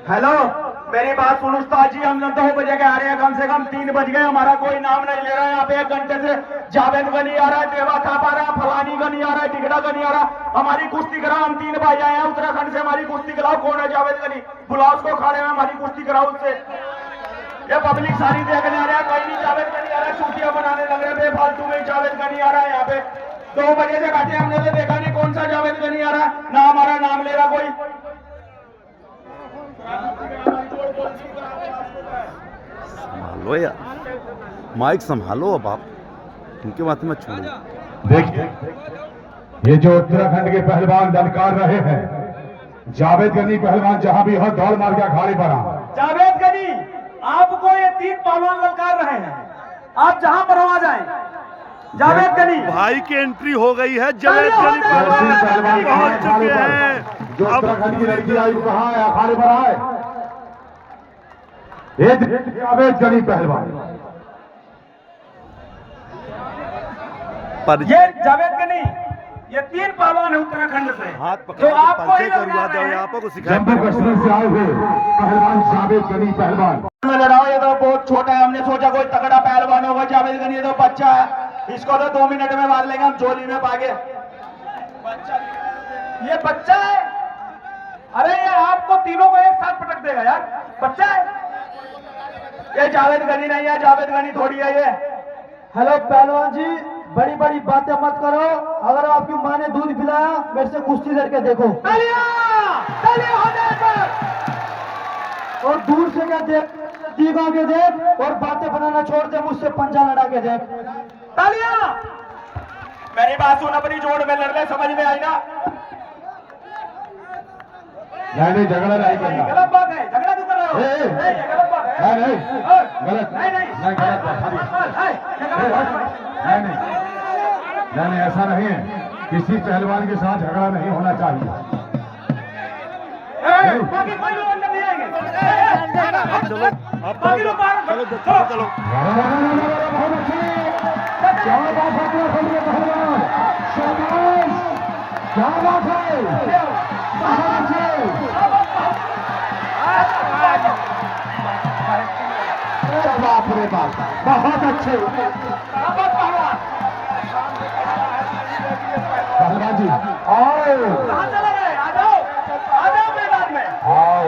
Hello, मेरी बात सुन उस्ताद जी, हम 2 बजे के आ रहे हैं, कम से कम 3 बज गए, हमारा कोई नाम नहीं ले रहा है। यहाँ पे 1 घंटे से जावेद गनी आ रहा है, देवा थाप आ रहा है, फलानी गनी आ रहा है, टिकड़ा गनी आ रहा है। हमारी कुश्ती कराओ, हम 3 भाई आए हैं उत्तराखंड से, हमारी कुश्ती कराओ। कौन है जावेद गनी? बुलाओ उसको, खाने में हमारी कुश्ती कराओ उससे। ये पब्लिक सारी देखने आ रहा है, कोई नहीं जावेद गनी आ रहा है, चूतियां बनाने लग रहे हैं बेफालतू में। जावेद गनी आ रहा है यहाँ पे, 2 बजे से बैठे, हमने तो देखा नहीं कौन सा जावेद गनी आ रहा है, ना हमारा नाम ले रहा कोई। संभालो यार, माइक संभालो। अब आप उनके बात में छोड़ो। देखिए, ये जो उत्तराखंड के पहलवान ललकार रहे हैं, जावेद गनी पहलवान जहां भी हो दौड़ मार के अखाड़े पर आ। जावेद गनी, आपको ये 3 पहलवान ललकार रहे हैं, आप जहां पर हो आ जाएं। जावेद गनी भाई की एंट्री हो गई है। जावेद गनी पहलवान पहुंच चुके हैं। जो उत्तराखंड की लड़की आई वो कहाँ है? अखाड़े पर आए। ये जावेद गनी पहलवान, ये जावेद गनी, ये 3 पहलवान है उत्तराखंड से, हाथ जो पकड़ आपको ही पंचे करवा ललकार दो। रहे हैं। आपको सिखाया जम्मू कश्मीर से आए हुए पहलवान जावेद गनी पहलवान। लड़ाओ, ये तो बहुत छोटा है, हमने सोचा कोई तगड़ा पहलवान होगा। जावेद गनी ये तो बच्चा है, इसको तो 2 मिनट में मार लेंगे हम झोली में पागे। ये बच्चा है, अरे ये आपको तीनों को एक साथ पटक देगा यार, बच्चा है ये। जावेद गनी नहीं है, जावेद गनी थोड़ी है ये। हेलो पहलवान जी, बड़ी बड़ी बातें मत करो। अगर आपकी माँ ने दूध पिलाया, मेरे से कुश्ती लड़के देखो। तालियां हो जाए पर। और दूर से क्या देख, नजदीक आके देख, और बातें बनाना छोड़ दे, मुझसे पंजा लड़ा के देख। तालियां। मेरी बात सुन, अपनी जोड़ में लड़ ले, समझ में आई ना? नहीं, झगड़ा नहीं करना। गलत बात है, झगड़ा क्यों कर रहे हो? ए, ये गलत बात है। नहीं, गलत नहीं गलत नहीं, ऐसा नहीं है। किसी पहलवान के साथ झगड़ा नहीं होना चाहिए। बाकी कोई लोग अंदर नहीं आएंगे। चलो, आप बाकी लोग बाहर चलो चलो। बहुत अच्छे, क्या बात है पहलवान, शाबाश, क्या बात है, बहुत अच्छे। बाप रे बाप, बहुत अच्छे पहलवान जी। आओ कहाँ चले गए? आ जाओ मैदान में, आओ।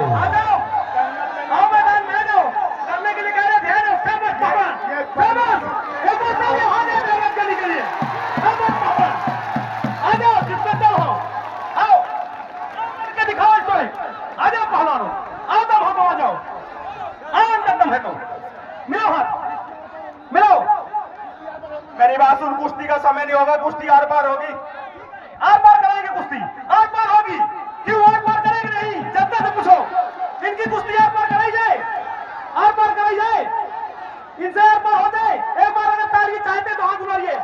आओ मैदान में, आ जाओ। करने के लिए कह रहे, ध्यान है, शाबाश पहलवान, शाबाश। एक बार तालियां हो जाए मेहनत करने के लिए, शाबाश पहलवान। आ जाओ, जिसमें दम हो, आओ करके दिखाओ इसको। आ जाओ पहलवानों, आओ दम हो तो आ जाओ, आओ अंदर दम है तो मिलो हाथ, मिलो। मेरी बात सुन, कुश्ती का समय नहीं होगा, कुश्ती आर पार होगी, आर पार कराएंगे कुश्ती, आर पार होगी। क्यों आर पार करेंगे नहीं? जनता से पूछो, इनकी कुश्ती आर पार कराई जाए, आर पार कराई जाए, इनसे आर पार हो जाए। एक बार अगर ताली चाहते तो हाथ उठाइए,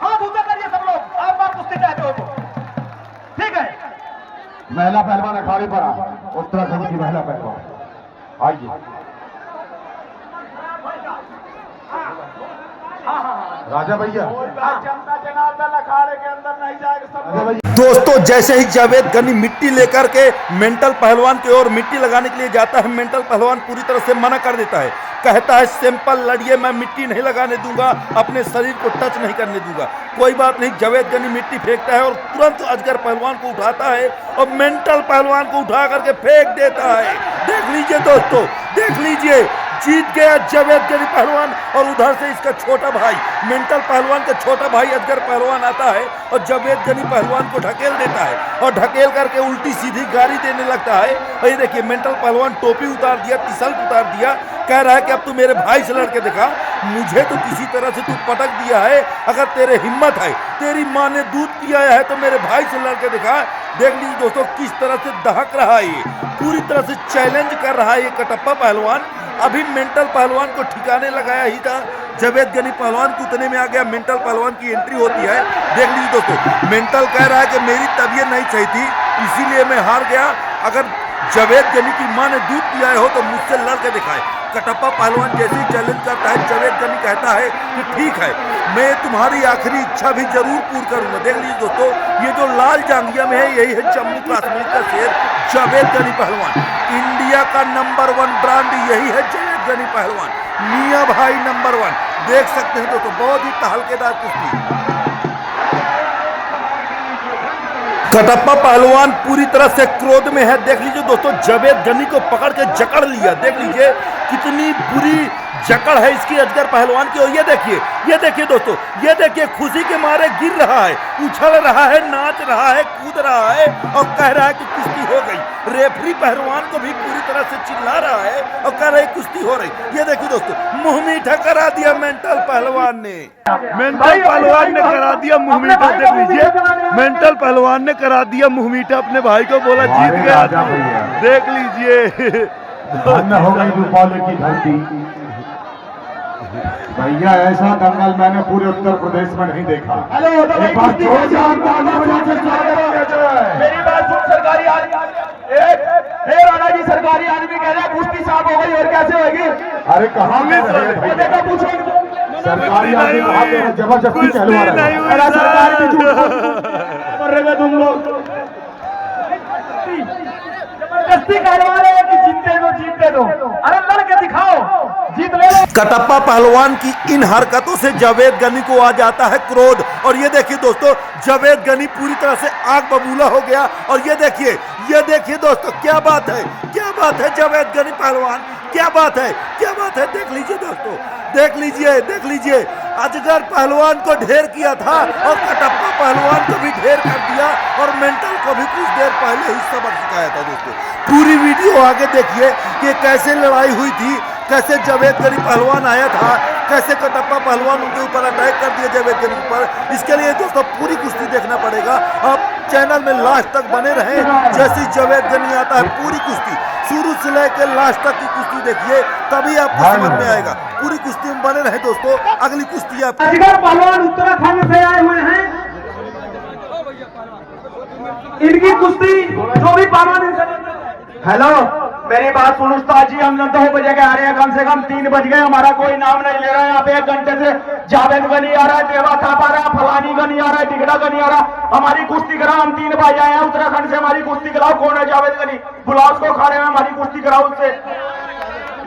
हाथ ऊंचा करिए सब लोग, आर पार कुश्ती चाहते हो तो। ठीक है, महिला पहलवान अखाड़े पर आ, उत्तराखंड की महिला पहलवान आइए। राजा भैया, जनता जनार्दन अखाड़े के अंदर नहीं जाएगा सब राजा भैया। दोस्तों, जैसे ही जावेद गनी मिट्टी लेकर के मेंटल पहलवान की ओर मिट्टी लगाने के लिए जाता है, मेंटल पहलवान पूरी तरह से मना कर देता है। कहता है सिंपल लड़िए, मैं मिट्टी नहीं लगाने दूंगा, अपने शरीर को टच नहीं करने दूंगा। कोई बात नहीं, जावेद गनी मिट्टी फेंकता है और तुरंत अजगर पहलवान को उठाता है और मेंटल पहलवान को उठा करके फेंक देता है। देख लीजिए दोस्तों, देख लीजिए, जीत गया जावेद गनी पहलवान। और उधर से इसका छोटा भाई, मेंटल पहलवान का छोटा भाई अजगर पहलवान आता है और जावेद गनी पहलवान को ढकेल देता है और ढकेल करके उल्टी सीधी गाड़ी देने लगता है। और ये देखिए, मेंटल पहलवान टोपी उतार दिया, टी-शर्ट उतार दिया, कह रहा है कि अब तू मेरे भाई से लड़के दिखा, मुझे तो किसी तरह से तू पटक दिया है, अगर तेरे हिम्मत है, तेरी माँ ने दूध पियाया है तो मेरे भाई से लड़के दिखा। देख लीजिए दोस्तों, किस तरह से दहक रहा है, ये पूरी तरह से चैलेंज कर रहा है ये कटप्पा पहलवान। अभी मेंटल पहलवान को ठिकाने लगाया ही था, जावेद गनी पहलवान को उतने में आ गया, मेंटल पहलवान की एंट्री होती है। देख लीजिए दोस्तों, मेंटल कह रहा है कि मेरी तबीयत नहीं सही थी, इसीलिए मैं हार गया, अगर जावेद गनी की माँ ने दूध पिया हो तो मुझसे लड़के दिखाए। कटप्पा पहलवान जैसे ही चैलेंज करता है, जावेद गनी कहता है कि ठीक है, मैं तुम्हारी आखिरी इच्छा भी जरूर पूर्ण करूंगा। देख लीजिए दोस्तों, ये जो लाल जांघिया में है, यही है जम्मू कश्मीर का शेर जावेद गनी पहलवान। इंडिया का नंबर 1 ब्रांड यही है जावेद गनी पहलवान, मियां भाई नंबर 1। देख सकते हैं दोस्तों, बहुत ही तहलकेदार कुश्ती। कटप्पा पहलवान पूरी तरह से क्रोध में है। देख लीजिए दोस्तों, जावेद गनी को पकड़ के जकड़ लिया। देख लीजिए कितनी बुरी जकड़ है इसकी अजगर पहलवान की। और ये देखिए दोस्तों, ये देखिए खुशी के मारे गिर रहा है, उछल रहा है, नाच रहा है, कूद रहा है और कह रहा है कि कुश्ती हो गई। रेफरी पहलवान को भी पूरी तरह से चिल्ला रहा है और कह रहा है कुश्ती हो रही। ये देखिए दोस्तों, मुंह मीठा करा दिया मेंटल पहलवान ने। मेंटल पहलवान ने करा दिया मुंह मीठा। देख लीजिए, मेंटल पहलवान ने करा दिया मुंह मीठा, अपने भाई को बोला जीत गया। देख लीजिए, धन्य हो गई रुपौली की धरती। भैया ऐसा दंगल मैंने पूरे उत्तर प्रदेश में नहीं देखा। मेरी बात सुन, सरकारी आदमी, राणा जी सरकारी आदमी कह रहे हैं कुश्ती साफ हो गई और कैसे होगी? अरे कहाँ सरकारी आदमी जबरदस्ती कहलवा रहे सरकारी कर रहे तुम लोग, जबरदस्ती कहलवा रहे हैं कि जीतते दो। अरे लड़के दिखाओ, जीत ले लो। कटप्पा पहलवान की इन हरकतों से जावेद गनी को आ जाता है क्रोध। और ये देखिए दोस्तों, जावेद गनी पूरी तरह से आग बबूला हो गया। और ये देखिए दोस्तों, क्या बात है जावेद गनी पहलवान, क्या बात है। देख लीजिए दोस्तों, देख लीजिए अजगर पहलवान को ढेर किया था और कटप्पा पहलवान को भी ढेर कर दिया और मेंटल को भी कुछ देर पहले ही सबक सिखाया था। दोस्तों पूरी वीडियो आगे देखिए कि कैसे लड़ाई हुई थी, कैसे जावेद गनी पहलवान आया था, कैसे कटप्पा पहलवान उनके ऊपर अटैक कर दिया जावेद गनी के ऊपर। इसके लिए दोस्तों पूरी कुश्ती देखना पड़ेगा। आप चैनल में लास्ट तक बने रहें। जैसे जावेद गनी आता है, पूरी कुश्ती शुरू से लेकर लास्ट तक की कुश्ती देखिए, तभी आपको समझ में आएगा। पूरी कुश्ती में बने रहे दोस्तों। अगली कुश्ती आप अजगर पहलवान उत्तराखंड से आए हुए हैं। इनकी कुश्ती जो भी पहलवान, हेलो मेरी बात सुन उस्ताद जी, हम 2 बजे के आ रहे हैं, कम से कम 3 बज गए, हमारा कोई नाम नहीं ले रहा है। यहाँ पे 1 घंटे से जावेद गनी आ रहा है, देवा थाप आ रहा है, फलानी गनी आ रहा है, टिकड़ा गनी आ रहा है। हमारी कुश्ती कराओ, हम 3 भाई आए हैं उत्तराखंड से, हमारी कुश्ती कराओ। कौन है जावेद गनी? बुलाओ उसको, खड़े हैं, हमारी कुश्ती कराओ उससे।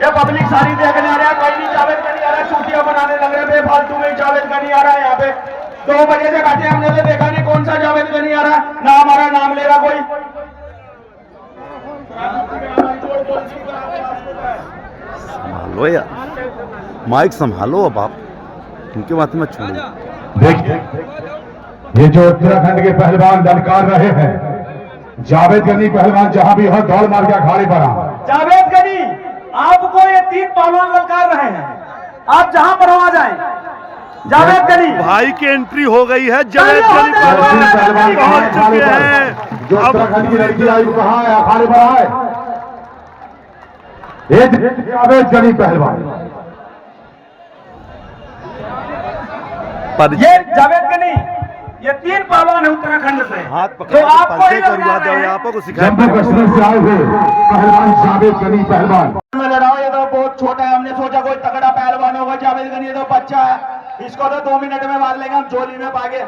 ये पब्लिक सारी देखने आ रहा है, कहीं नहीं जावेद गनी आ रहा है, चूतियां बनाने लग रहे हैं बेफालतू में। जावेद गनी आ रहा है यहाँ पे 2 बजे से बैठे, हमने तो देखा नहीं कौन सा जावेद गनी आ रहा है, ना हमारा नाम ले रहा कोई। संभालो यार, माइक संभालो। अब आप उनके बात में छोड़ो। देखिए, ये जो उत्तराखंड के पहलवान ललकार रहे हैं, जावेद गनी पहलवान जहां भी हो दौड़ मार के अखाड़े पर आ। जावेद गनी, आपको ये 3 पहलवान ललकार रहे हैं, आप जहां पर हो आ जाएं। जावेद गनी भाई की एंट्री हो गई है। जावेद गनी पहलवान पहुंच चुके हैं। जो उत्तराखंड की लड़की आई कहाँ है? अखाड़े पर आए। जावेद गनी पहलवान, ये जावेद गनी, ये 3 पहलवान है उत्तराखंड से। हाथ तो पकड़ आपको ही करवा दो, आपको सिखाया। जम्मू कश्मीर से आए हुए पहलवान जावेद गनी पहलवान। में लड़ाओ, ये तो बहुत छोटा है, हमने सोचा कोई तगड़ा पहलवान होगा। जावेद गनी ये तो बच्चा है, इसको तो 2 मिनट में मार लेंगे हम, झोली में पागे।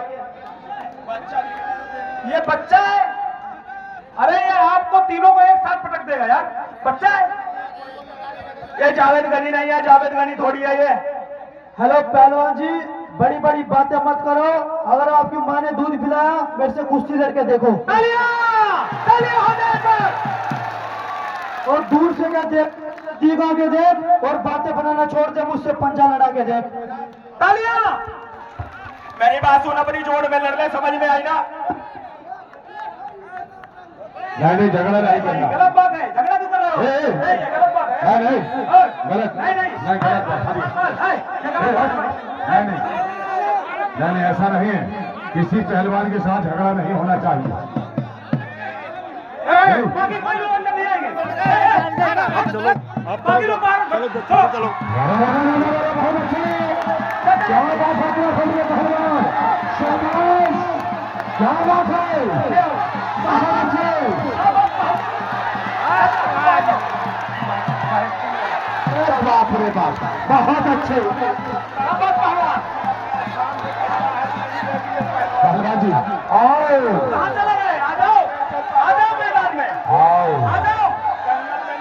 ये बच्चा है, अरे ये आपको तीनों को एक साथ पटक देगा यार, बच्चा है ये। जावेद गनी नहीं है, जावेद गनी थोड़ी है ये। हेलो पहलवान जी, बड़ी बड़ी बातें मत करो। अगर आपकी माँ ने दूध पिलाया, मेरे से कुश्ती लड़के देखो। तालियां हो जाए पर। और दूर से क्या देख, दीवा के देख और बातें बनाना छोड़ दे, मुझसे पंजा लड़ा के देख। तालियां। मेरी बात सुन, अपनी जोड़ में लड़ ले, समझ में आई ना? नहीं, झगड़ा नहीं करना। गलत बात है, झगड़ा क्यों कर रहे हो? ये गलत बात है। नहीं, गलत नहीं, गलत नहीं, ऐसा नहीं है। किसी पहलवान के साथ झगड़ा नहीं होना चाहिए। बाकी कोई लोग अंदर नहीं आएंगे। बाकी लोग बाहर चलो। क्या बात है पहलवान, शाबाश, क्या बात है। बाप रे बाप, बहुत अच्छे पहलवान जी। आओ कहाँ चले गए? आ जाओ मैदान में, आओ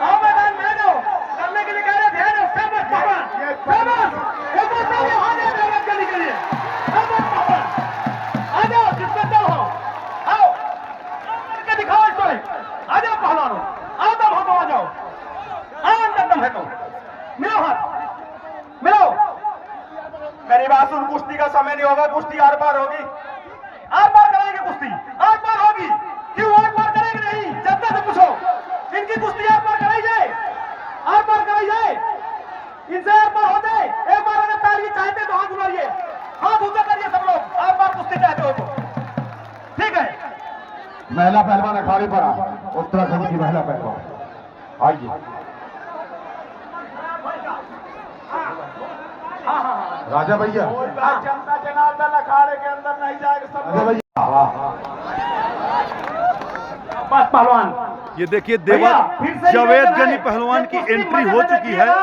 आओ मैदान में, आ जाओ। करने के लिए कह रहे, ध्यान है, शाबाश पहलवान, शाबाश। एक और ताली आ जाए मेहनत करने के लिए, शाबाश पहलवान। आ जाओ, जिसमें दम हो, आओ करके दिखाओ इसको। आ जाओ पहलवानों, आओ दम हो तो आ जाओ, आओ अंदर दम है तो मिलो हाथ, मिलो। मेरी बात सुन, कुश्ती का समय नहीं होगा, कुश्ती आर पार होगी, आर पार कराएंगे कुश्ती, आर पार होगी। क्यों आर पार करेंगे नहीं? जनता से पूछो, इनकी कुश्ती आर पार कराई जाए, आर पार कराई जाए, इनसे आर पार हो जाए। एक बार अगर ताली चाहते तो हाथ उठाइए, हाथ ऊंचा करिए सब लोग, आर पार कुश्ती चाहते हो तो। ठीक है, महिला पहलवान अखाड़े पर आ, उत्तराखंड की महिला पहलवान आइए। राजा भैया, जनता जनार्दन अखाड़े के अंदर नहीं जाएगा सब राजा लोग। भैया, बस पहलवान, ये देखिए भैया, फिर से जावेद निवेदन गनी है, पहलवान की ये कुश्ती एंट्री मजे हो से चुकी है देखिएगा,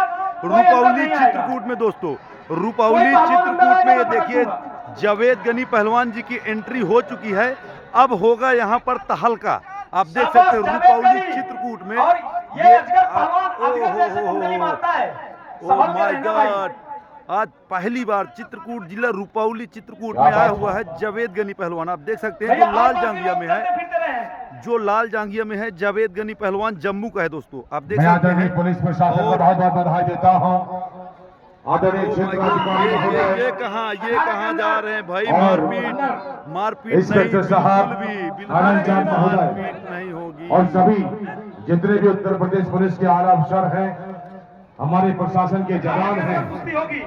कोई अंदर रूपौली नहीं आएगा। चित्रकूट में दोस्तों। रूपौली कोई पहलवान अंदर चित्रकूट में आएगा ये तो देखिए पकड़ूंगा। जावेद गनी पहलवान जी की एंट्री हो चुकी है। अब होगा यहाँ पर तहलका। आप देख शाबाश, सकते हैं जावेद रूपौली गनी। चित्रकूट में और ये अजगर पहलवान अजगर जैसे कुंडली मारता है, ओह संभल के माय रहना भाई। गॉड, आज पहली बार चित्रकूट जिला रूपौली चित्रकूट क्या में आया बात हुआ है जावेद गनी पहलवान। आप देख सकते हैं भैया, जो लाल आप जांघिया में है, चलते फिरते रहे। जो लाल जांघिया में है जावेद गनी पहलवान जम्मू का है दोस्तों। आप देख मैं सकते आदरणीय हैं पुलिस प्रशासन को और- बहुत बहुत बधाई देता हूँ। आदरणीय Oh my क्षेत्र God, अधिकारी ये महोदय, कहाँ जा रहे हैं भाई? और- मारपीट इंस्पेक्टर नहीं, साहब, बिल्कुल आनंद जान महोदय, मारपीट नहीं होगी। और सभी जितने भी उत्तर प्रदेश पुलिस के आला अफसर हैं, हमारे प्रशासन के जवान हैं, कुश्ती होगी।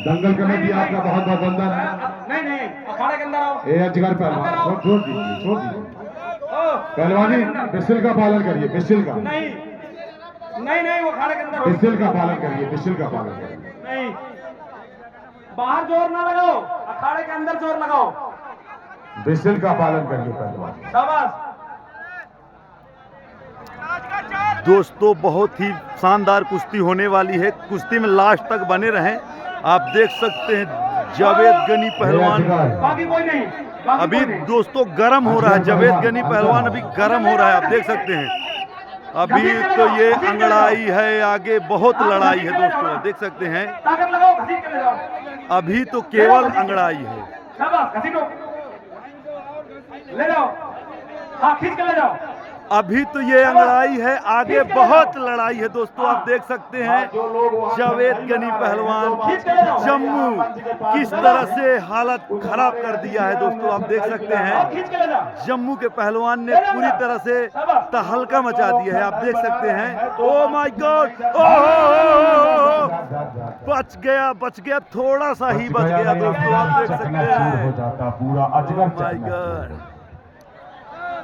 दंगल कमेटी आपका बहुत बहुत वंदन है। नहीं, अखाड़े के अंदर आओ। ए अजगर पहलवान, छोड़ दीजिए, छोड़ दीजिए। ओ, पहलवानी बिस्सिल का पालन करिए, बिस्सिल का, नहीं, वो अखाड़े के अंदर होगी। बिस्सिल का पालन करिए, बिस्सिल का पालन करिए। नहीं, बाहर जोर ना लगाओ, अखाड़े के अंदर जोर लगाओ। बिस्सिल का पालन करिए पहलवान। शाबाश। दोस्तों बहुत ही शानदार कुश्ती होने वाली है। कुश्ती में लास्ट तक बने रहें। आप देख सकते हैं जावेद गनी पहलवान बाकी कोई नहीं, बाकी अभी कोई नहीं। दोस्तों गर्म हो रहा है। जावेद गनी पहलवान अभी गर्म हो रहा है, आप देख सकते हैं। अभी तो ये अंगड़ाई है, आगे बहुत लड़ाई है दोस्तों, देख सकते हैं। ताकत लगाओ, घसीट के ले जाओ। अभी तो केवल अंगड़ाई है। शाबाश, घसीटो, ले जाओ। हाँ, खींच के ले जाओ। अभी तो ये अंगड़ाई है, आगे बहुत लड़ाई है दोस्तों। आप देख सकते हैं जावेद गनी पहलवान जम्मू किस तरह से हालत खराब कर दिया है दोस्तों। आप देख सकते और हैं खींच के ले जाओ। जम्मू के पहलवान ने पूरी तरह से तहलका मचा दिया है। आप देख सकते हैं। ओह माय गॉड, बच गया, थोड़ा सा ही बच गया दोस्तों। आप देख सकते हो हैं। जाता पूरा अजगर Oh my चकनाचूर God. हो जाता।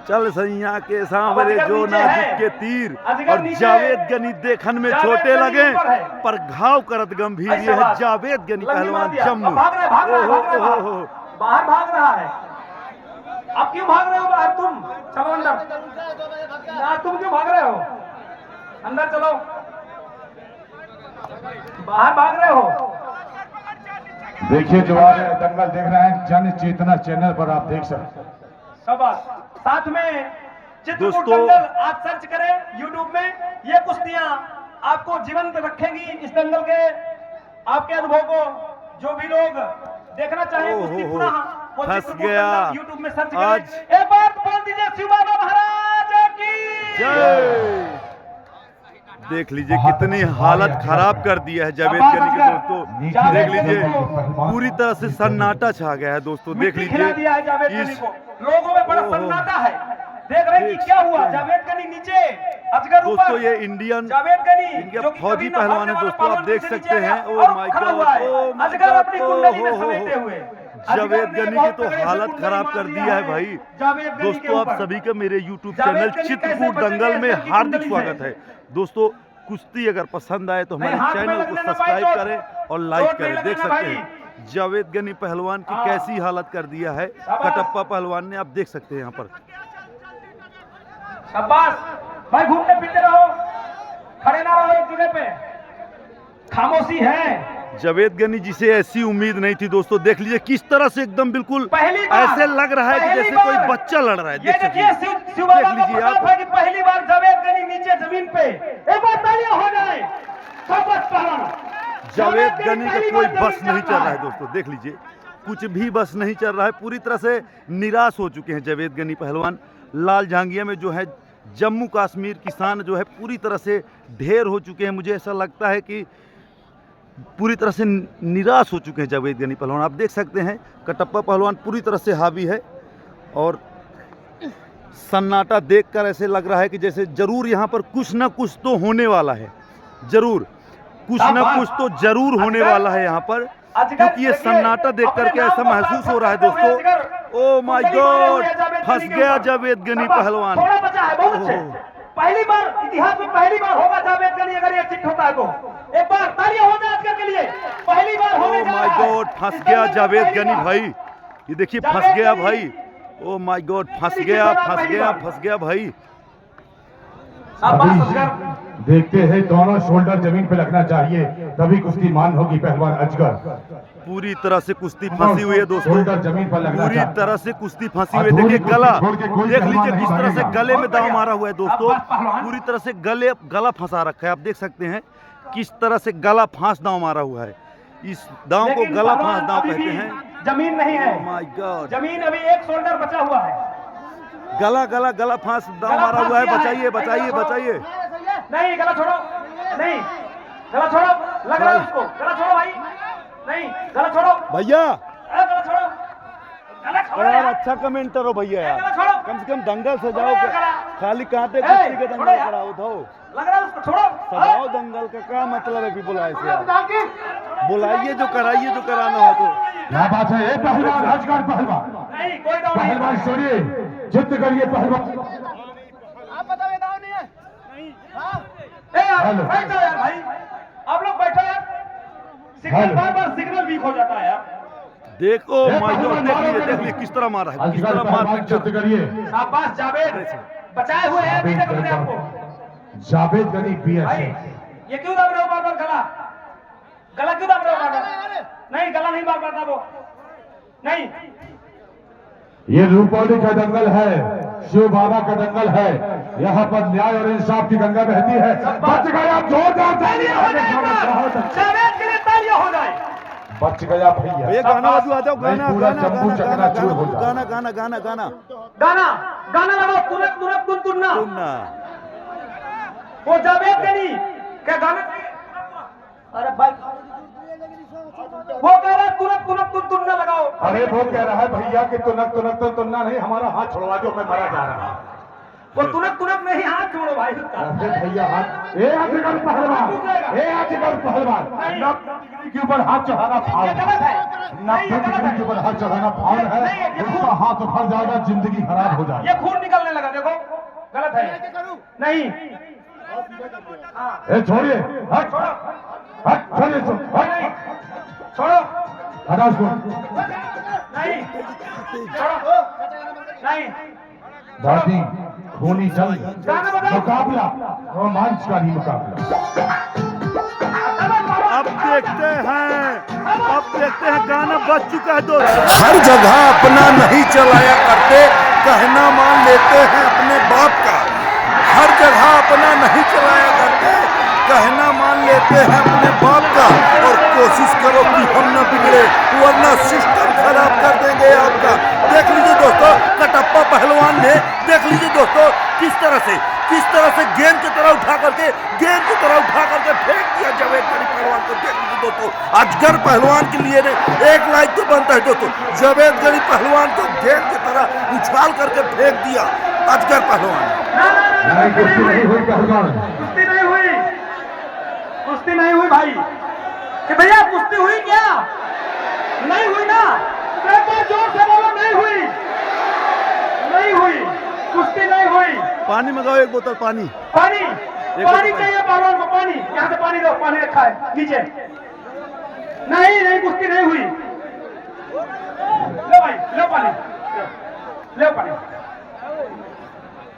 चल सैया के सामने जो नाजुक के तीर अजगर और नीचे। जावेद गनी देखन में जावेद छोटे गनी लगे ऊपर है। पर घाव करत गंभीर। ये है जावेद गनी पहलवान जम्मू। भाग रहा है, भाग रहा है, भाग रहा है, ओहो, बाहर भाग रहा है। अब क्यों भाग रहे हो बाहर तुम? चलो अंदर। ना, तुम क्यों भाग रहे हो? अंदर चलो, बाहर भाग रहे हो। देखिए जो आज दंगल देख रहे हैं जन चेतना चैनल पर, आप देख सकते हैं। शाबाश। साथ में चित्रकूट दोस्तों- दंगल आप सर्च करें YouTube में। ये कुश्तियां आपको जीवंत रखेंगी इस दंगल के, आपके अनुभव को। जो भी लोग देखना चाहें कुश्ती ओहो, पुनः वो फंस चित्रकूट गया। दंगल YouTube में सर्च आज- करें। एक बार बोल दीजिए शिव बाबा महाराज की जय। देख लीजिए कितनी हालत खराब कर दिया है जावेद गनी के दोस्तों। देख लीजिए पूरी तरह से सन्नाटा छा गया है दोस्तों। देख मिट्टी खिला दिया है जावेद लीजिए गनी इस को। लोगों में बड़ा ओहो। सन्नाटा है। देख रहे हैं कि क्या हुआ। जावेद गनी नीचे, अजगर ऊपर। दोस्तों ये इंडियन जावेद गनी इनके जो कि फौजी कभी न पहलवान हारने है वाला दोस्तों। आप पहलवान देख नीचे सकते नीचे हैं। गया ओह माय और खड़ा गॉड, हुआ है। ओह माय अजगर अपनी कुंडली में गॉड, समेटे हुए। जावेद अजगर ने गनी की बहुत तो तगड़े से हालत कुंडली खराब मार कर दिया दिया है भाई। जावेद गनी के दोस्तों आप ऊपर। सभी का मेरे YouTube जावेद चैनल गनी कैसे चित्रकूट बचेंगे दंगल में अजगर की हार्दिक कुंडली स्वागत से? है दोस्तों। कुश्ती अगर पसंद आए तो नहीं, हमारे हाथ में चैनल को लगने ना सब्सक्राइब पाए करें और चोट लाइक नहीं करें। लगने देख ना सकते भाई। हैं जावेद गनी पहलवान की हाँ। कैसी हालत कर दिया है शाबाश। कटप्पा पहलवान ने। आप देख सकते हैं यहाँ पर। शाबाश भाई, घूमते फिरते रहो, खड़े ना रहो एक जगह पे। खुशी है। जावेद गनी जी से ऐसी उम्मीद नहीं थी दोस्तों। देख लीजिए किस तरह से एकदम बिल्कुल पहली बार, ऐसे लग रहा है कि जैसे कोई बच्चा लड़ रहा है। ये देखिए शिव बाबा का प्रताप है कि पहली बार जावेद गनी नीचे जमीन पे। एक बार तालियां हो जाए। जावेद गनी का कोई बस नहीं चल रहा है दोस्तों। देख लीजिए कुछ भी बस नहीं चल रहा है। पूरी तरह से निराश हो चुके हैं जावेद गनी पहलवान। लाल झांगिया में जो है जम्मू कश्मीर किसान जो है पूरी तरह से ढेर हो चुके हैं। मुझे ऐसा लगता है कि पूरी तरह से निराश हो चुके हैं जावेद गनी पहलवान। आप देख सकते हैं कटप्पा पहलवान पूरी तरह से हावी है और सन्नाटा देखकर ऐसे लग रहा है कि जैसे जरूर यहाँ पर कुछ ना कुछ तो होने वाला है। जरूर कुछ ना कुछ तो जरूर होने वाला है यहाँ पर, क्योंकि ये सन्नाटा देख करके ऐसा महसूस हो रहा है दोस्तों। ओ माय गॉड, फंस गया जावेद गनी पहलवान। पहली बार इतिहास में पहली बार होगा जावेद गनी अगर ये चिट होता है तो। एक बार तालियां हो जाए आज के लिए। पहली बार होने जा रहा है। ओह माय गॉड, फंस गया जावेद गनी भाई। ये देखिए फंस गया भाई। ओह माय गॉड, फंस गया भाई। देखते हैं दोनों शोल्डर जमीन पे लगना चाहिए तभी कुश्ती मान होगी। पहलवान अजगर पूरी तरह से कुश्ती फंसी हुई है दोस्तों। शोल्डर जमीन पर लगना पूरी चाहिए। तरह से कुश्ती फंसी हुई है। देखिए गला, देख लीजिए किस तरह से गले में दांव मारा हुआ है दोस्तों। पूरी तरह से गला फंसा रखा है। आप देख सकते हैं किस तरह से गला फांस दांव मारा हुआ है। इस दांव को गला फांस दांव कहते हैं। जमीन नहीं है। ओह माय गॉड, जमीन अभी एक शोल्डर बचा हुआ है। गला फांस दांव मारा हुआ है। बचाइए। नहीं गला छोड़ो, नहीं गला छोड़ो, लग रहा है उसको। गला छोड़ो भाई, नहीं गला छोड़ो भैया। गला छोड़ो, गला छोड़ो यार अच्छा कमेंटर हो भैया यार। गला छोड़ो। कम से कम दंगल सजाओ, खाली कांटे कुश्ती के दंगल कराओ तो लग रहा है उसको। छोड़ो, सजाओ दंगल का क्या मतलब है कि बुलाए से आप बुलाइए जो कराइए जो कराना हो तो। क्या बात है। पहलवान अजगर पहलवान, नहीं कोई डाउन नहीं। पहलवान छोड़िए, जिद करिए पहलवान। आप बताओ दाव नहीं है। नहीं बैठो यार भाई, आप लोग बैठो यार। सिग्नल बार सिग्नल वीक हो जाता है यार। देखो माय गॉड, देख लीजिए किस तरह मारा है। किस तरह मार जिद करिए। शाबाश जावेद, बचाए हुए हैं अभी तक अपने आपको। जावेद गनी भाई ये क्यों दब रहे हो बार-बार गला क्यों दब रहे हो बार-बार? नहीं गला नहीं बार-बार दबो, नहीं। ये रूपौली का दंगल है, शिव बाबा का दंगल है। यहाँ पर न्याय और इंसाफ की गंगा बहती है। बच गया, जोरदार तालियां हो जाए। जावेद के लिए तालियां हो जाए। बच गया भैया। गाना बाजू आ जाओ। गाना लगाओ। तुनना वो जावेद गनी क्या गाना। अरे भाई वो कह रहा है तुनना लगाओ। अरे वो कह रहा है भैया कि तुनक तो तुन्ना नहीं, हमारा हाथ छोड़वा दो, मैं मरा जा रहा हूँ। वो तुनक नहीं, हाथ छोड़ो भाई। अरे भैया हाथ। ए अजगर पहलवान, नब्बे के ऊपर हाथ चढ़ाना फाउल है। 90 डिग्री के ऊपर हाथ चढ़ाना फाउल है। उसका हाथ उखड़ जाएगा, जिंदगी खराब हो जाएगी। ये खून निकलने लगा, देखो गलत है। नहीं छोड़िए, छोड़ो, हटा उसको। नहीं छोड़ो, नहीं। दादी खूनी जंग मुकाबला, रोमांचकारी मुकाबला। अब देखते हैं गाना बज चुका है दोस्तों। हर जगह अपना नहीं चलाया करते, कहना मान लेते हैं अपने बाप का। हर जगह अपना नहीं चलाया करते, कहना मान लेते हैं अपने बाप का। और कोशिश करो कि हम न बिगड़े, वरना सिस्टम खराब कर देंगे आपका। देख लीजिए दोस्तों कटप्पा पहलवान ने, देख लीजिए दोस्तों किस तरह से गेंद की तरह उठा करके फेंक दिया जावेद गनी पहलवान को। देख लीजिए दोस्तों अजगर पहलवान के लिए एक लाइक तो बनता है दोस्तों। जावेद गनी पहलवान को गेंद की तरह उछाल करके फेंक दिया अजगर पहलवान। कुश्ती नहीं हुई पहलवान, कुश्ती नहीं हुई भाई। कि भैया कुश्ती हुई क्या? नहीं हुई ना। एक बार जोर से बोलो, नहीं हुई कुश्ती नहीं हुई। पानी मंगाओ, एक बोतल पानी चाहिए पहलवान को। पानी यहाँ से पानी दो, पानी रखा है नीचे। नहीं कुश्ती नहीं हुई। लो भाई, लो पानी।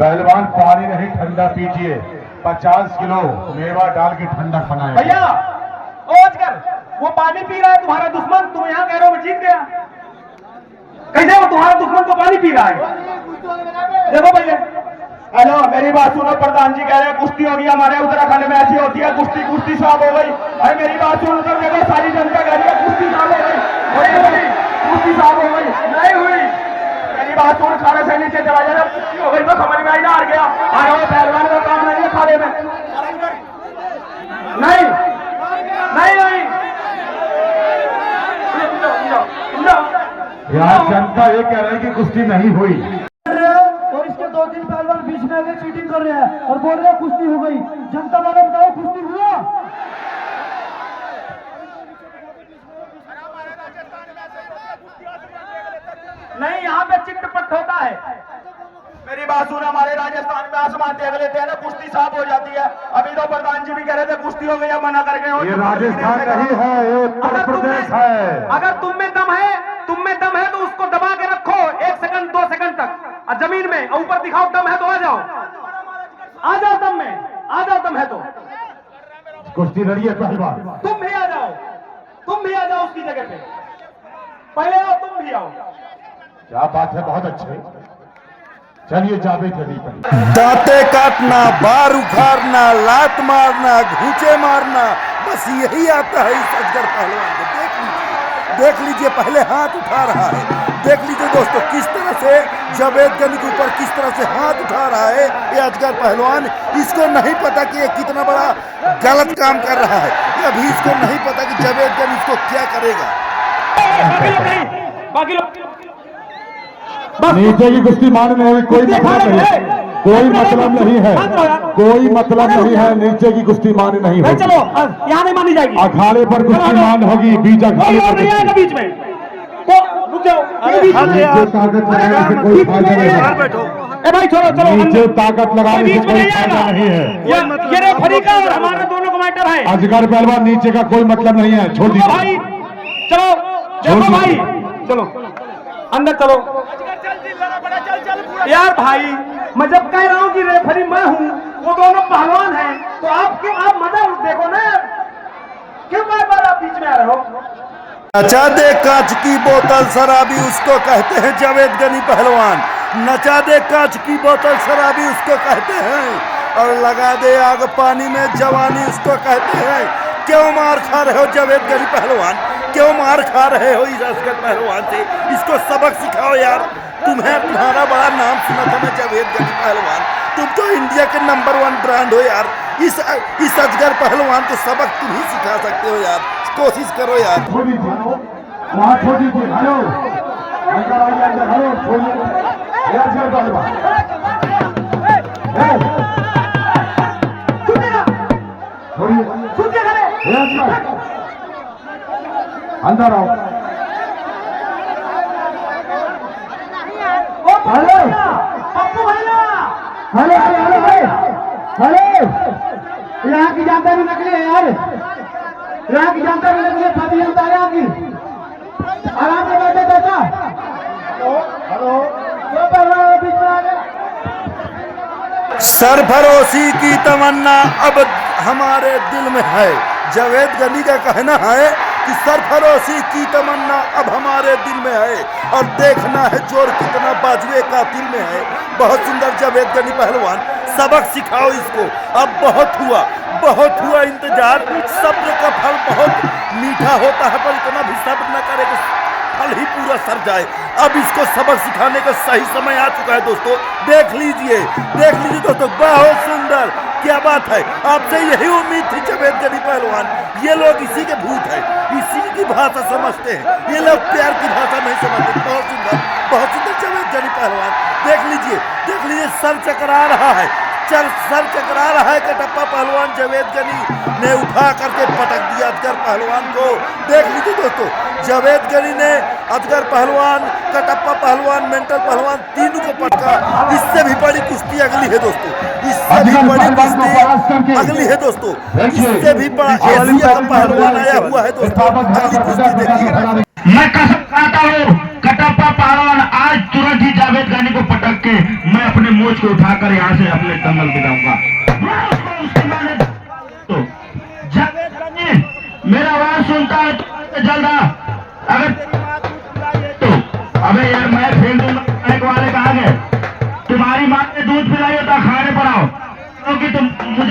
पहलवान पानी नहीं ठंडा पीजिए। 50 किलो मेवा डाल के ठंडा बनाए। भैया ओ अजगर, वो पानी पी रहा है तुम्हारा दुश्मन, तुम यहाँ कह रहे हो मैं जीत गया। कैसे वो तुम्हारा दुश्मन को पानी पी रहा है? देखो पहले। हेलो, मेरी बात सुनो, प्रधान जी कह रहे हैं कुश्ती होगी हमारे उत्तराखंड में, ऐसी होती है कुश्ती, कुश्ती साफ हो गई। भाई मेरी बात सुनो, तो देखो सारी जनता कह रही है कुश्ती साफ हो गई, कुश्ती साफ हो गई, नहीं हुई। मेरी बात सुन, खाने से नीचे चला जाए, कुश्ती हो गई तो समझ में आई ना, हार गया। अरे पहलवान का काम नहीं है खाने में, नहीं नहीं नहीं। यार जनता ये कह रही है कि कुश्ती नहीं हुई, और इसके 2-3 पहलवान बीच में आके चीटिंग कर रहे हैं और बोल रहे हैं कुश्ती हो गई। जनता वाले बताओ कुश्ती हुआ? नहीं, यहाँ पे चिट्टपट होता है। मेरी बात सुन, हमारे राजस्थान में आसमान देख लेते हैं ना, कुश्ती साफ हो जाती है। अभी तो प्रधान जी भी कह रहे थे कुश्ती हो गई, अब मना कर गए। ये राजस्थान नहीं है, ये उत्तर प्रदेश है। अगर तुम में दम है तो उसको दबा के रखो 1 सेकंड 2 सेकंड तक, और जमीन में ऊपर दिखाओ, दम है तो आ जाओ, आ जाओ दम में, आ जाओ दम है तो। कुश्ती लड़िए पहलवान, तुम भी आ जाओ उसकी जगह पे, पहले आओ, तुम भी आओ। क्या बात है, बहुत अच्छे। चलिए जावेद गनी पर। दांते काटना, बार उखाड़ना, लात मारना, घूंचे मारना, बस यही आता है इस अजगर पहलवान को। देख लीजिए पहले हाथ उठा रहा है, देख लीजिए दोस्तों किस तरह से जावेद गनी के ऊपर किस तरह से हाथ उठा रहा है ये अजगर पहलवान। इसको नहीं पता कि ये कितना बड़ा गलत काम कर रहा है, अभी इसको नहीं पता कि जावेद गनी इसको क्या करेगा। बाकी लोग नीचे की कुश्ती मारने में कोई मतलब नहीं है, कोई मतलब नहीं है, कोई मतलब नहीं है। नीचे की कुश्ती मारने नहीं होगी, चलो यहाँ नहीं मानी जाएगी। अखाड़े पर कुश्ती मान होगी, बीच अखाड़े पर नहीं आएगा बीच में, तो रुक जाओ। नीचे ताकत लगाने से कोई फायदा नहीं है। बैठो, ए भाई छोड़ो, चलो नीचे ताकत लगाने से कोई फायदा नहीं है। ये रेफरी का और हमारा दोनों का मैटर है। अजगर पहलवान नीचे का कोई मतलब नहीं है, छोड़ दीजिए भाई चलो, देखो भाई, चलो अंदर चलो। यार भाई, मैं जब कह रहा हूँ कि रेफरी मैं हूँ, वो दोनों पहलवान हैं, तो आप क्यों, आप मजा देखो ना, क्यों बार आप बीच में आ रहे हो? नचा दे कांच की बोतल शराबी, उसको कहते हैं जावेद गनी पहलवान। नचा दे कांच की बोतल शराबी, उसको कहते हैं, और लगा दे आग पानी में जवानी, उसको कहते हैं। क्यों मार खा रहे हो जावेद गनी पहलवान, क्यों मार खा रहे हो इस अजगर पहलवान से? इसको सबक सिखाओ यार। तुम्हारा बड़ा नाम सुना था मैं, जावेद गनी पहलवान, तुम तो इंडिया के नंबर 1 ब्रांड हो यार। इस अजगर पहलवान को सबक तुम ही सिखा सकते हो यार, कोशिश करो यार। छोड़ दीजिए, वहाँ छोड़ दीजिए। हेलो, अंदर आइए, अंदर। हेलो, छोड़िए, ये अजगर पहलवान, छोड़िए, ये अजगर, अंदर आओ। हेलो पप्पू भैया, हेलो हेलो हेलो हेलो, यहाँ की जनता भी नकली है यार, यहाँ की जनता भी नकली है, फटी जनता है यहाँ की। आराम से बैठे चाचा। हेलो, क्यों कर रहे हो बीच में आगे? सरफरोशी की तमन्ना अब हमारे दिल में है। जावेद गनी का कहना है कि सरफरोशी की तमन्ना अब हमारे दिल में है, और देखना है जोर कितना बाजुए कातिल में है। बहुत सुंदर जावेद गनी पहलवान, सबक सिखाओ इसको। अब बहुत हुआ इंतजार, सब्र का फल बहुत मीठा होता है, पर इतना भी सब्र न करे कि फल ही पूरा सर जाए। अब इसको सबक सिखाने का सही समय आ चुका है दोस्तों। देख लीजिए दोस्तों, बहुत सुंदर, क्या बात है। आपसे यही उम्मीद थी जावेद गनी पहलवान। ये लोग इसी के भूत हैं, इसी की भाषा समझते हैं, ये लोग प्यार की भाषा नहीं समझते। बहुत सुंदर जावेद गनी पहलवान। देख लीजिए सर चकरा रहा है, सर चकरा रहा है कटप्पा पहलवान। जावेद गनी ने उठा करके पटक दिया अजगर पहलवान को। देख लीजिए दोस्तों, जावेद गनी ने अजगर पहलवान, कटप्पा पहलवान, मेंटल पहलवान, तीनों को पटका। इससे भी बड़ी कुश्ती अगली है दोस्तों, इससे भी बड़ी कुश्ती अगली है दोस्तों, इससे भी बड़ा एशिया का पहलवान आया हुआ है दोस्तों। अगली कुश्ती देखिए। मैं कसम खाता हूँ, कटप्पा पहलवान आज तुरंत ही जावेद गनी को पटक के मैं अपने मोच को उठाकर यहाँ से अपने दंगल गिराऊंगा। तो जावेद गनी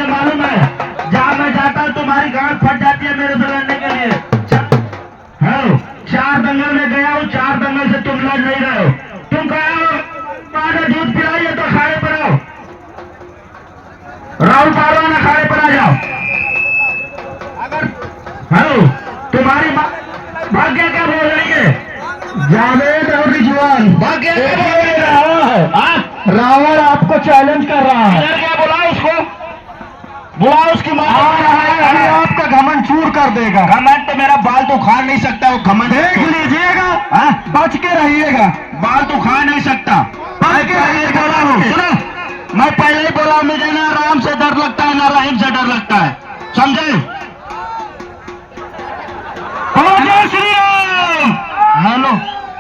मुझे मालूम है, जहाँ मैं जाता हूँ तुम्हारी गांठ फट जाती है मेरे से लड़ने के लिए। हेलो, 4 दंगल में गया हूँ, 4 दंगल से तुम लड़ नहीं रहे हो। तुम कहो पानी दूध पिलाइए तो अखाड़े पर आओ, राहुल पारवान अखाड़े पर आ जाओ। अगर हेलो, तुम्हारी भाग्य क्या बोल रही है? जावेद और रिजवान भाग्य क्या बोल रहा है? रावण आपको चैलेंज कर रहा है। इधर क्या बुलाओ उसको, बुलाओ उसकी माँ। अभी आपका घमंड चूर कर देगा। घमंड तो मेरा बाल तो उखाड़ नहीं सकता, वो घमंड देख लीजिएगा, बच के रहिएगा। बाल तो उखाड़ नहीं सकता। मैं पहले ही बोला हूँ, सुनो, मैं पहले ही बोला, मुझे ना राम से डर लगता है ना रहीम से डर लगता है, समझे? जय श्री राम। हेलो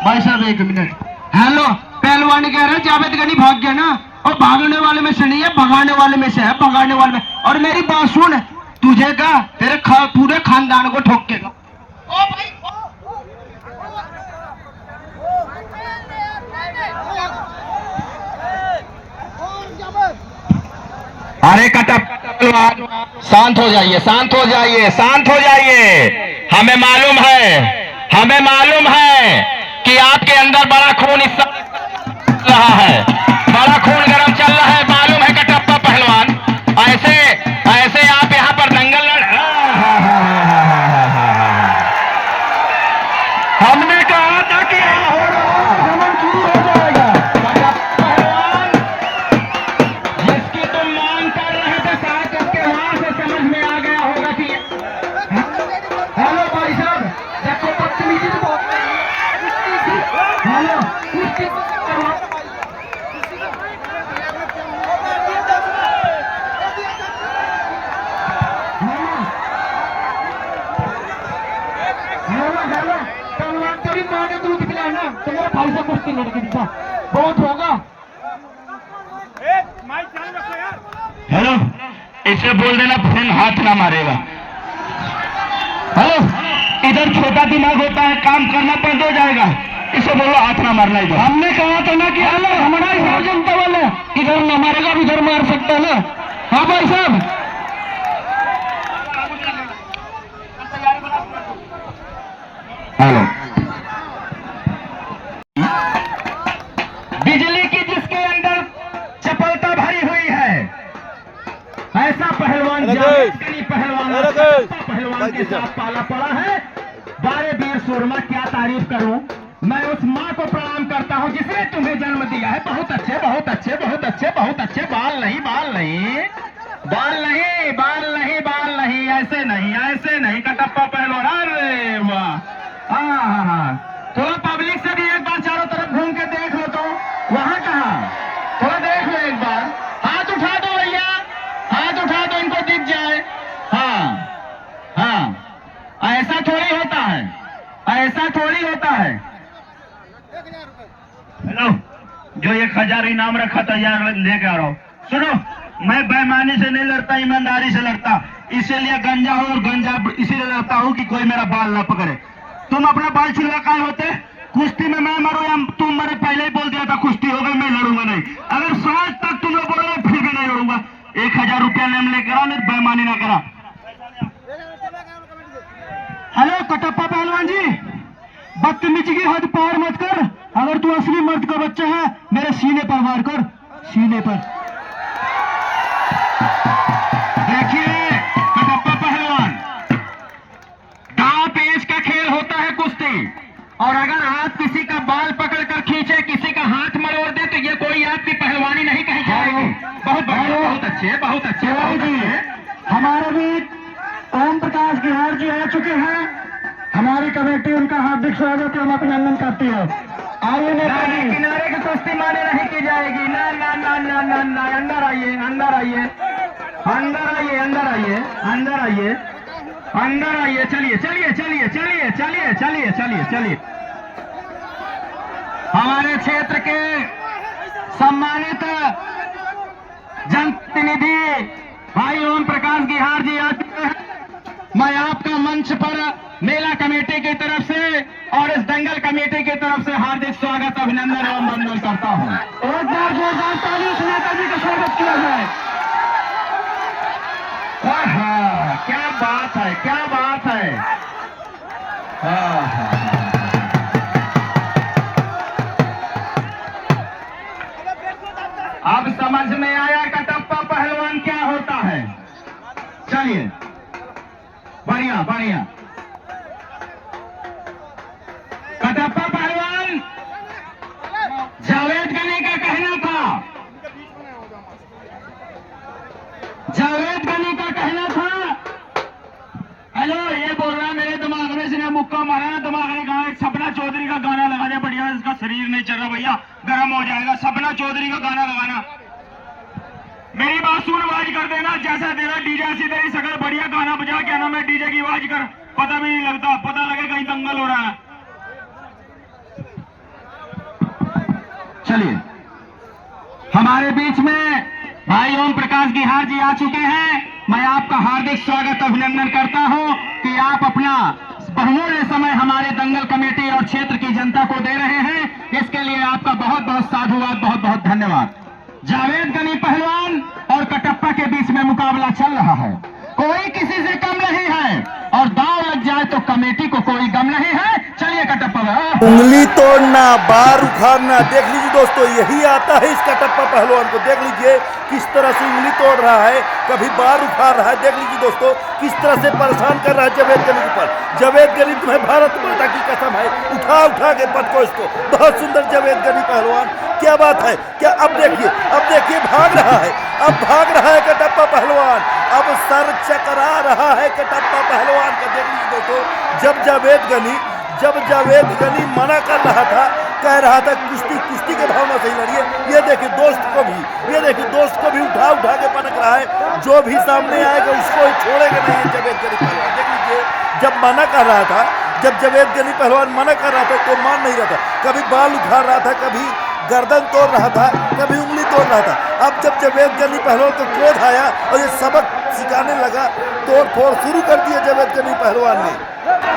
भाई साहब, 1 मिनट। हेलो, पहलवान कह रहे जावेद गनी भाग गया ना, और भागने वाले में से नहीं है, भगाने वाले में से है, भगाने वाले में। और मेरी बात सुन, तुझे का तेरे पूरे खानदान को ठोकेगा। अरे कटप, शांत हो जाइए, शांत हो जाइए, शांत हो जाइए। हमें मालूम है कि आपके अंदर बड़ा खून इस रहा है, बड़ा खून गर्म चल रहा है, मालूम है कटप्पा पहलवान। ऐसे ऐसे आप यहाँ पर दंगल हमने कहा था कि घमंड शुरू हो जाएगा। पहलवान, जिसकी तुम मांग कर रहे थे, शायद उसके वहां से समझ में आ गया होगा कि हेलो भाई साहब, देखो बदतमीजी से बोल। हेलो, पहलवान तेरी माँ ने दूध पिलाया ना, तो मेरे भाई से कुश्ती लड़के दिखा, बहुत होगा। हेलो, इसे बोल देना फिर हाथ ना मारेगा। हेलो, इधर छोटा दिमाग होता है, काम करना बंद हो जाएगा। इसे बोलो हाथ ना मारना इधर। हमने कहा था ना कि हेलो हमारा ही जनता वाला इधर न मारेगा, इधर मार सकता है ना। हाँ भाई साहब, हेलो, बिजली की जिसके अंदर चपलता भरी हुई है, ऐसा पहलवान जावेद पहलवान के साथ पाला पड़ा है। बारे वीर सूरमा, क्या तारीफ करूं। मैं उस माँ को प्रणाम करता हूं जिसने तुम्हें जन्म दिया है। बहुत अच्छे, बहुत अच्छे, बहुत अच्छे, बहुत अच्छे। बाल नहीं, बाल नहीं, बाल नहीं, बाल नहीं, बाल नहीं, ऐसे नहीं, ऐसे नहीं कटप्पा पहलवान। अरे वाह, हाँ, थोड़ा पब्लिक से भी एक बार चारों तरफ घूम के देख लो। तो वहां कहा, थोड़ा देख लो एक बार। हाथ उठा दो भैया, हाथ उठा दो, इनको दिख जाए। हाँ हाँ, ऐसा थोड़ी होता है, ऐसा थोड़ी होता है। हेलो, जो 1000 इनाम रखा था यार, लेके आ रहा हूँ। सुनो, मैं बेईमानी से नहीं लड़ता, ईमानदारी से लड़ता। इसीलिए गंजा हूँ, और गंजा इसीलिए लड़ता हूँ कि कोई मेरा बाल ना पकड़े। तुम अपना बाल छिलवा काहे होते? कुश्ती में मैं मरो या तुम मरे, पहले ही बोल दिया था कुश्ती हो गई, मैं लड़ूंगा नहीं। अगर सांस तक तुम लोग बोलोगे फिर भी नहीं लड़ूंगा। 1000 रुपया नेम लेकर आओ, नहीं बेईमानी ना करा। हेलो कटप्पा पहलवान जी, बदतमीजी की हद पार मत कर। अगर तू असली मर्द का बच्चा है, मेरे सीने पर वार कर, सीने पर। देखिए कटप्पा पहलवान, दांव पेच का खेल होता है कुश्ती, और अगर आप किसी का बाल पकड़ कर खींचे, किसी का हाथ मरोड़ दे, तो ये कोई आपकी पहलवानी नहीं कही जाएगी। बहुत बढ़िया, बहुत अच्छे, बहुत अच्छे, बहुत अच्छे। हमारे भी ओम प्रकाश गिहार जी आ चुके हैं। हमारी कमेटी उनका हार्दिक स्वागत एवं अभिनंदन करती है। आइए नेताजी, किनारे की कुश्ती माने नहीं की जाएगी। ना ना ना ना ना ना, अंदर आइए, अंदर आइए, अंदर आइए, अंदर आइए, अंदर आइए, अंदर आइए। चलिए चलिए चलिए चलिए चलिए चलिए चलिए चलिए। हमारे क्षेत्र के सम्मानित जनप्रतिनिधि भाई ओम प्रकाश गिहार जी आ चुके हैं। मैं आपका मंच पर मेला कमेटी की तरफ से और इस दंगल कमेटी की तरफ से हार्दिक स्वागत, अभिनंदन एवं वंदन करता हूं। एक बार जोरदार ताली से नेताजी का स्वागत किया जाए। बात है, क्या बात है। अब समझ में आया कटप्पा पहलवान क्या होता है। चलिए, बढ़िया बढ़िया। कटप्पा पहलवान, जावेद गनी का कहना था, जावेद गनी का कहना था, हेलो, ये बोल रहा है मेरे दिमाग में इसने मुक्का मारा ना, दिमाग ने कहा एक सपना चौधरी का गाना लगा दे, बढ़िया, इसका शरीर नहीं चल रहा भैया, गर्म हो जाएगा, सपना चौधरी का गाना लगाना। मेरी बात सुन, आवाज कर देना, जैसा तेरा डीजे ऐसी तेरी शकल, बढ़िया गाना बजा, क्या नाम है, डीजे की आवाज कर, पता भी नहीं लगता, पता लगे कहीं दंगल हो रहा है। चलिए, हमारे बीच में भाई ओम प्रकाश गिहार जी आ चुके हैं। मैं आपका हार्दिक स्वागत अभिनंदन करता हूं कि आप अपना बहुमूल्य समय हमारे दंगल कमेटी और क्षेत्र की जनता को दे रहे हैं। इसके लिए आपका बहुत बहुत साधुवाद, बहुत बहुत धन्यवाद। जावेद गनी पहलवान और कटप्पा के बीच में मुकाबला चल रहा है, कोई किसी से कम नहीं है, और दांव लग जाए तो कमेटी को कोई गम नहीं है। चलिए कटप्पा, उंगली तोड़ना, बार उखाड़ना, देख लीजिए दोस्तों, यही आता है इस कटप्पा पहलवान को। देख लीजिए किस तरह से उंगली तोड़ रहा है, कभी बार उखाड़ रहा है। देख लीजिए दोस्तों किस तरह से परेशान कर रहा है जावेद गनी के ऊपर। जावेद गनी, तुम्हें भारत माता की कसम है, उठा उठा के पटको इसको। बहुत सुंदर जावेद गनी पहलवान, क्या बात है, क्या। अब देखिए भाग रहा है, अब भाग रहा है कटप्पा पहलवान, अब सर चकरा रहा है कटप्पा पहलवान का। देख लीजिए दोस्तों, जब जावेद गनी मना कर रहा था, कह रहा था कुश्ती के भाव में सही लड़िए, ये देखिए दोस्त को भी उठा उठा के पटक रहा है। जो भी सामने आएगा उसको ही छोड़ेगा नहीं जावेद गनी पहलवान। देख लीजिए, जब मना कर रहा था, जब जावेद गनी पहलवान मना कर रहा था तो मान नहीं रहा था, कभी बाल उखाड़ रहा था, कभी गर्दन तोड़ रहा था, कभी उंगली तोड़ रहा था। अब जब जावेद गनी पहलवान को क्रोध आया और ये सबक सिखाने लगा, तोड़ फोड़ शुरू कर दिया जावेद गनी पहलवान ने।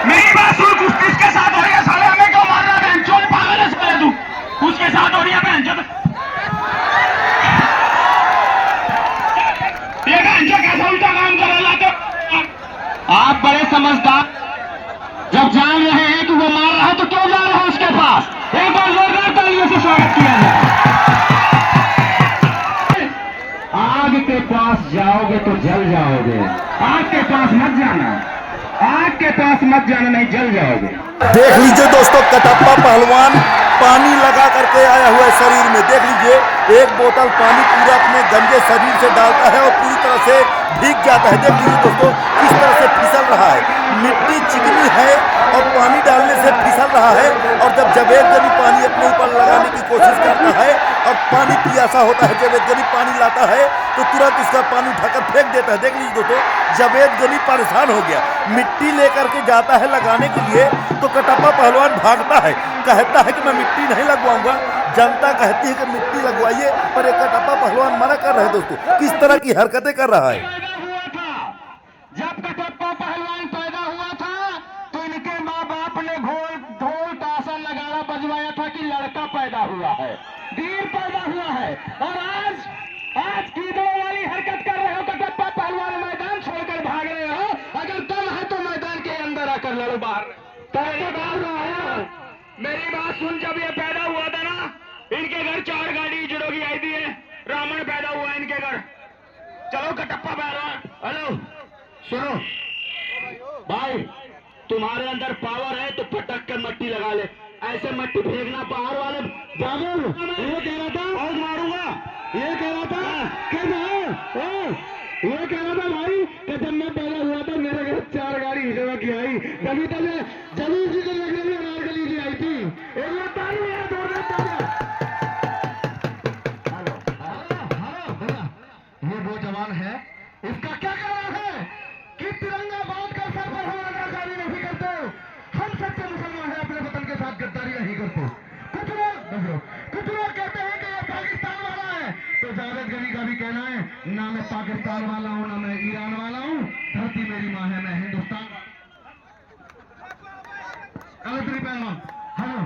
मेरी बात सुन, कुश्ती किसके साथ हो रही है, साले हमें क्यों मार रहा है, चोर पागल है साले तू, उसके साथ हो रही है बहन चोद। ये बहन चोद कैसा उल्टा काम कर रहा है। आप बड़े समझदार, जब जान रहे हैं कि वो मार रहा है तो क्यों जा रहे हैं उसके पास। एक बार जोरदार तालियों से स्वागत किया जाए। आग के पास जाओगे तो जल जाओगे, आग के पास मत जाना, आग के पास मत जाना, नहीं जल जाओगे। देख लीजिए दोस्तों, कटप्पा पहलवान पानी लगा करके आया हुआ है शरीर में। देख लीजिए, एक बोतल पानी पूरा अपने गंजे शरीर से डालता है और पूरी तरह से भीग जाता है। देख लीजिए दोस्तों किस तरह से फिसल रहा है, मिट्टी चिकनी है और पानी डालने से फिसल रहा है। और जब जावेद गनी पानी अपने ऊपर लगाने की कोशिश करता है और पानी पियासा होता है, जावेद गनी पानी लाता है तो तुरंत इसका पानी उठाकर फेंक देता है। देख लीजिए दोस्तों, जावेद गनी परेशान हो गया, मिट्टी लेकर के जाता है लगाने के लिए तो कटप्पा पहलवान भागता है, कहता है कि मैं मिट्टी नहीं लगवाऊंगा। जनता कहती है कि मिट्टी लगवाइए, पर एक कटप्पा पहलवान मना कर रहे हैं। दोस्तों किस तरह की हरकतें कर रहा है। जब कटप्पा पहलवान पैदा हुआ था तो इनके माँ बाप ने ढोल ताशा नगाड़ा बजवाया था कि लड़का पैदा हुआ है, वीर पैदा हुआ है। और आज कीड़ों वाली हरकत कर रहे हो कटप्पा पहलवान, मैदान छोड़कर भाग रहे हो। अगर दम है तो मैदान के अंदर आकर लड़ो बाहर। मेरी बात सुन, जब ये पैदा हुआ था ना, इनके घर 4 गाड़ी जुड़ो की आई थी, रावण पैदा हुआ इनके घर। चलो कटप्पा पहलवान, हेलो सुनो भाई, तुम्हारे अंदर पावर है तो पटक कर मट्टी लगा ले, ऐसे मट्टी फेंकना बाहर वाले। जामुन ये कह रहा था और मारूंगा, ये कह रहा था कि ये कह रहा था भाई कि जब मैं पैदा हुआ था मेरे घर 4 गाड़ी हिजड़ा की आई, जभी जी को लगने में अनारकली जी आई थी। ये वो जवान है, इसका क्या कारण है कि तिरंगा बांध कर सर पर हम अनारकली नहीं करते। हम सच्चे मुसलमान हैं, अपने वतन के साथ गद्दारी नहीं करते। कुछ लोग कहते हैं कि ये पाकिस्तान वाला है, तो जावेद गनी का भी कहना है, ना मैं पाकिस्तान वाला हूं ना मैं ईरान वाला हूं, धरती मेरी मां है, मैं हिंदुस्तान। हेलो,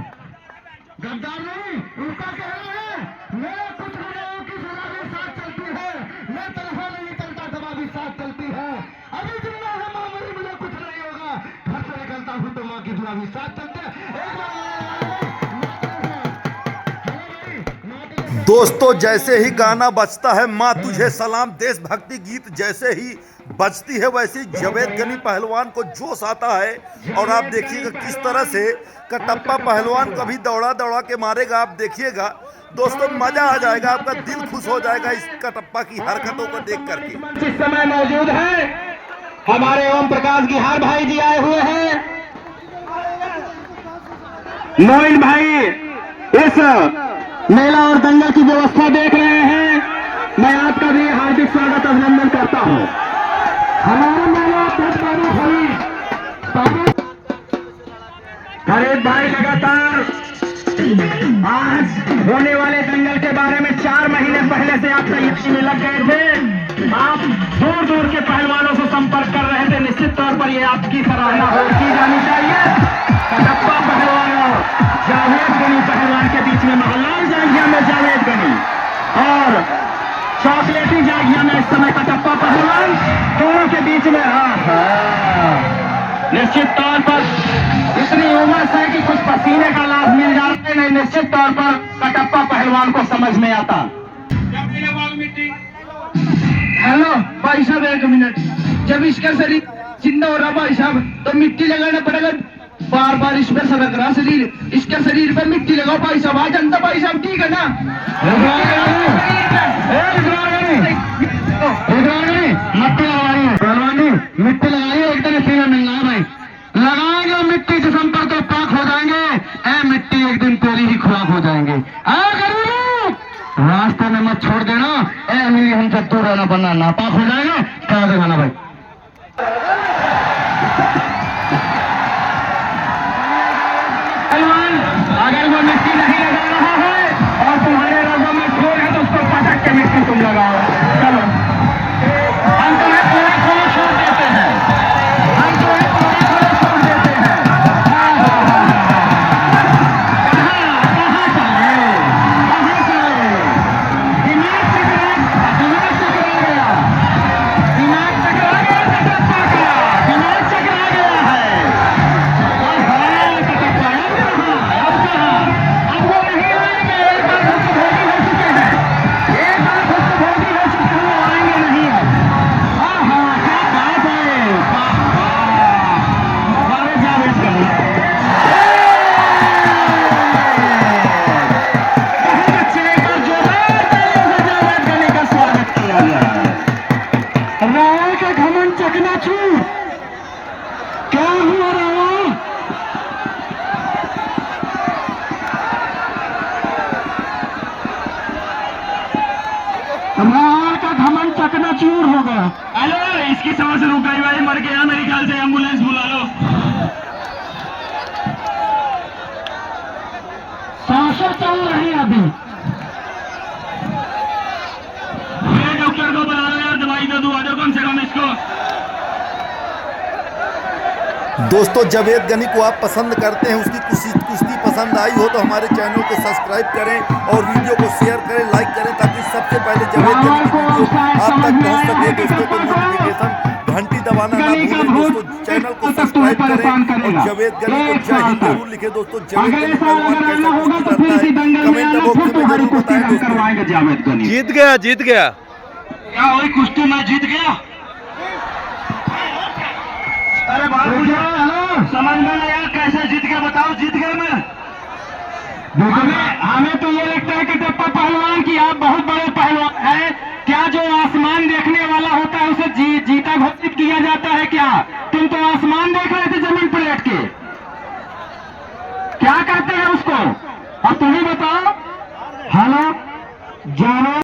गद्दार नहीं, उनका कहना है मेरे कुछ गुनाहों की सजा भी साथ चलती है, मैं तनहा नहीं चलता, सभा भी साथ चलती है। अभी जिंदा है मामूली होगा अभी, साथ चलते हैं। दोस्तों जैसे ही गाना बजता है माँ तुझे सलाम देशभक्ति गीत जैसे ही बजती है वैसे ही जावेद गनी पहलवान को जोश आता है। और आप देखिएगा किस तरह से कटप्पा पहलवान कभी दौड़ा दौड़ा के मारेगा। आप देखिएगा दोस्तों, मजा आ जाएगा, आपका दिल खुश हो जाएगा इस कटप्पा की हरकतों को देख करके। इस समय मौजूद है हमारे ओम प्रकाश गिहार भाई जी आए हुए हैं। मोइन भाई इस मेला और दंगल की व्यवस्था देख रहे हैं। मैं आपका भी हार्दिक स्वागत अभिनंदन करता हूं। हमारा मेला खरीद भाई लगातार आज होने वाले दंगल के बारे में 4 महीने पहले से आप तैयारी में लग गए थे। आप दूर दूर के पहलवानों से संपर्क कर रहे थे। निश्चित तौर पर यह आपकी सराहना की जानी चाहिए। कटप्पा पहलवान और जावेद गनी पहलवान के बीच में महलाल जांघिया में जावेद गनी और चॉकलेटी जांघिया में इस समय कटप्पा पहलवान, दोनों के बीच में निश्चित तौर पर इतनी उमस है कि कुछ पसीने का लाभ मिल जाते नहीं। निश्चित तौर पर कटप्पा पहलवान को समझ में आता। हेलो भाई साहब, 1 मिनट। जब इसका शरीर जिंदा हो रहा भाई साहब तो मिट्टी लगाना पड़ेगा। बार बार इस पर सरक रहा शरीर, इसके शरीर पर मिट्टी लगाओ भाई साहब। आ जनता भाई साहब, ठीक है ना? मिट्टी लगाइए, एकदम सीधा मिलना है भाई। लगाएंगे मिट्टी से संपर्क तो पाक हो जाएंगे। ए मिट्टी एक दिन तेरी ही खुराक हो जाएंगे। रास्ते में मत छोड़ देना। ए मेरी हमसे दूर रहना, बनना नापाक हो जाएगा। क्या दिखाना भाई? अगर वो मिट्टी नहीं लगा रहा है और तुम्हारे रंगों में छोड़ है तो उसको पटक के मिट्टी तुम लगाओ। चलो हम तुम्हें पूरा खोला छोड़ देते हैं। हम तुम्हें पूरा खोला छोड़ देते हैं। कहाँ चले? दिमाग चकरा गया। दिमाग चकरा गया कटप्पा का। दिमाग चकरा गया है। क्या हुआ रावण? रावण का घमंड चकनाचूर हो गया। हेलो, इसकी सांस रुक गई भाई, मर गया मेरे ख्याल से। एम्बुलेंस बुला लो। सांसें चल रही अभी। डॉक्टर को बुला लो यार, दवाई दे दो। आ जाओ कम से कम इसको। दोस्तों जावेद गनी को आप पसंद करते हैं, उसकी कुश्ती पसंद आई हो तो हमारे चैनल को सब्सक्राइब करें और वीडियो को शेयर करें, लाइक करें, ताकि सबसे पहले जावेद गनी की वीडियो आप तक पहुंच सके। दोस्तों को नोटिफिकेशन घंटी दबाना ना भूलें। दोस्तों चैनल को सब्सक्राइब करें और जावेद गनी को जय हिंद जरूर लिखे। दोस्तों जावेद गनी पहलवान कैसा कुश्ती करता है कमेंट बॉक्स में जरूर बताएं। दोस्तों जीत गया क्या वही कुश्ती में जीत गया? अरे बात समझ में नहीं आया, कैसे जीत गया बताओ? जीत गया मैं। हमें तो ये लगता है कि कटप्पा पहलवान की आप बहुत बड़े पहलवान हैं। क्या जो आसमान देखने वाला होता है उसे जीता घोषित किया जाता है क्या? तुम तो आसमान देख रहे थे जमीन पर लेट के। क्या कहते हैं उसको? अब तुम ही बताओ। हेलो, जावेद